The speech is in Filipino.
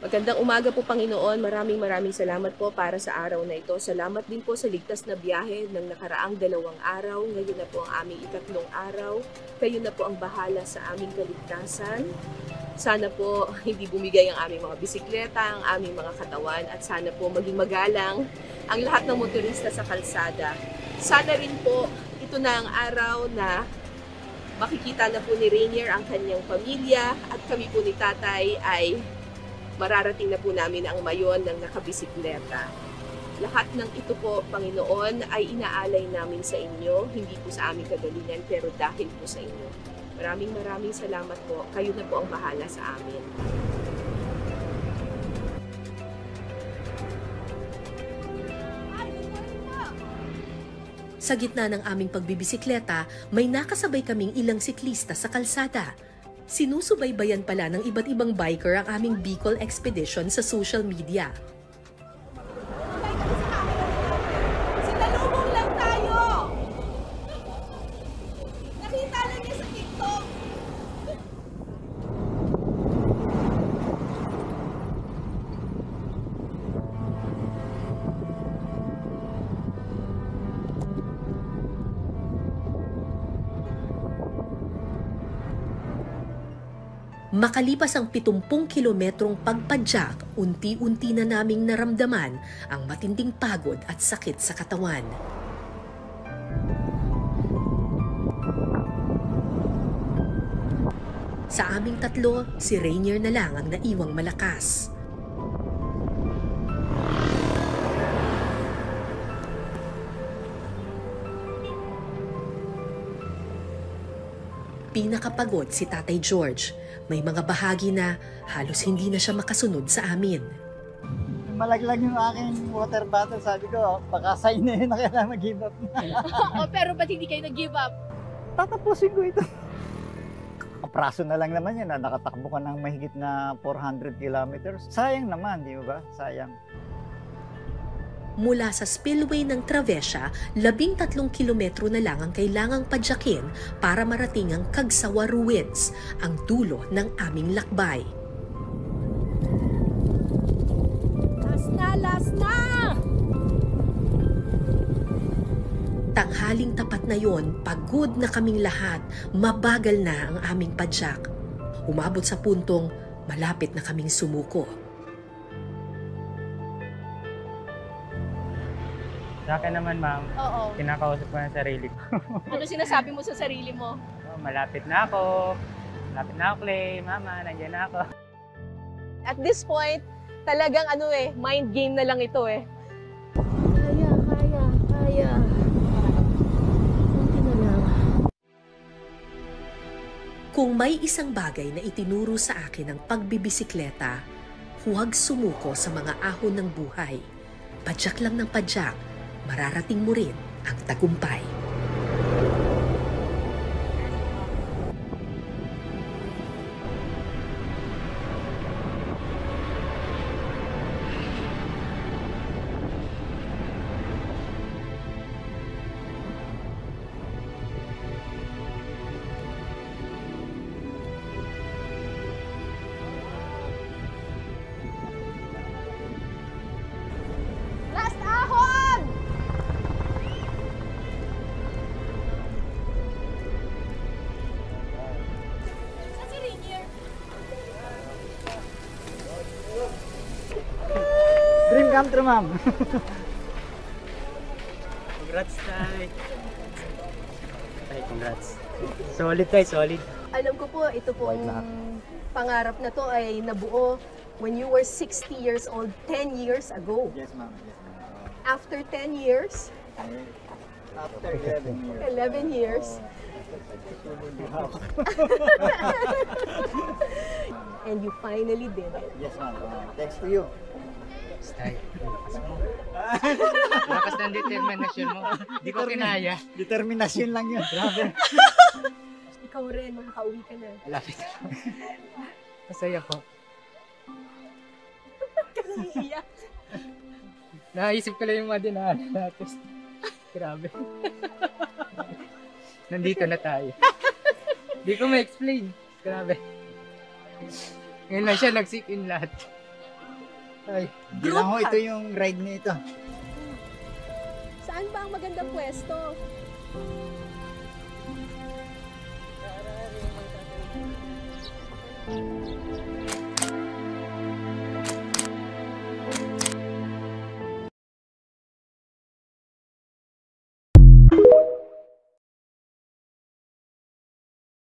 Magandang umaga po, Panginoon. Maraming salamat po para sa araw na ito. Salamat din po sa ligtas na biyahe ng nakaraang 2 araw. Ngayon na po ang aming ikatlong araw. Kayo na po ang bahala sa aming kaligtasan. Sana po hindi bumigay ang aming mga bisikleta, ang aming mga katawan, at sana po maging magalang ang lahat ng motorista sa kalsada. Sana rin po ito na ang araw na makikita na po ni Rainier ang kanyang pamilya at kami po ni Tatay ay mararating na po namin ang mayon ng nakabisikleta. Lahat ng ito po, Panginoon, ay inaalay namin sa inyo, hindi po sa aming kagalingan, pero dahil po sa inyo. Maraming salamat po. Kayo na po ang bahala sa amin. Sa gitna ng aming pagbibisikleta, may nakasabay kaming ilang siklista sa kalsada. Sinusubaybayan pala ng iba't ibang biker ang aming Bicol Expedition sa social media. Sinalubong lang tayo! Nakita lang niya sa TikTok! Makalipas ang 70 kilometrong pagpadyak, unti-unti na naming naramdaman ang matinding pagod at sakit sa katawan. Sa aming tatlo, si Rainier na lang ang naiwang malakas. Pinakapagod si Tatay George. May mga bahagi na halos hindi na siya makasunod sa amin. Malaglag yung aking water bottle. Sabi ko, baka sign na yun na kailangan mag-give up na. Pero ba't hindi kayo nag-give up? Tatapusin ko ito. Kapraso na lang naman yan. Nakatakbo ka ng mahigit na 400 kilometers. Sayang naman, di ba? Sayang. Mula sa spillway ng Travesya, 13 kilometro na lang ang kailangang padyakin para marating ang Cagsawa Ruins, ang dulo ng aming lakbay. Last na! Tanghaling tapat na yon, pagod na kaming lahat, mabagal na ang aming padyak. Umabot sa puntong malapit na kaming sumuko. Sa akin naman, ma'am, kinakausap ko ng sarili ko. Ano sinasabi mo sa sarili mo? Oh, malapit na ako. Malapit na ako, Clay. Mama, nandiyan na ako. At this point, talagang mind game na lang ito eh. Kaya. Kunti na lang. Kung may isang bagay na itinuro sa akin ng pagbibisikleta, huwag sumuko sa mga ahon ng buhay. Padyak lang ng padyak, mararating mo rin ang tagumpay. Last ahon! Saan si Rainier? Dream come true, ma'am. Congrats, Tay. Tay, congrats. Solid, Tay, solid. Alam ko po, ito po White lahat. pangarap na to ay nabuo when you were 60 years old, 10 years ago. Yes, ma'am. Yes, ma'am. After 10 years, After 11 years. 11 years, and you finally did it. Yes, ma'am. Thanks to you. Tay, lakas mo. Lakas ng determinasyon mo. Di ko kinaya. Determinasyon lang yun. Grabe. Ikaw rin, makakauwi ka na. Malapit na. Masaya po. Iiyak. Naisip ko lang yung mga dinaanan natin. Grabe. Nandito na tayo. Di ko ma-explain. Grabe. Ngayon lang siya nag-seek in lahat. Ay, hindi Group lang ho, ito hug. yung ride nito. Saan ba ang magandang pwesto?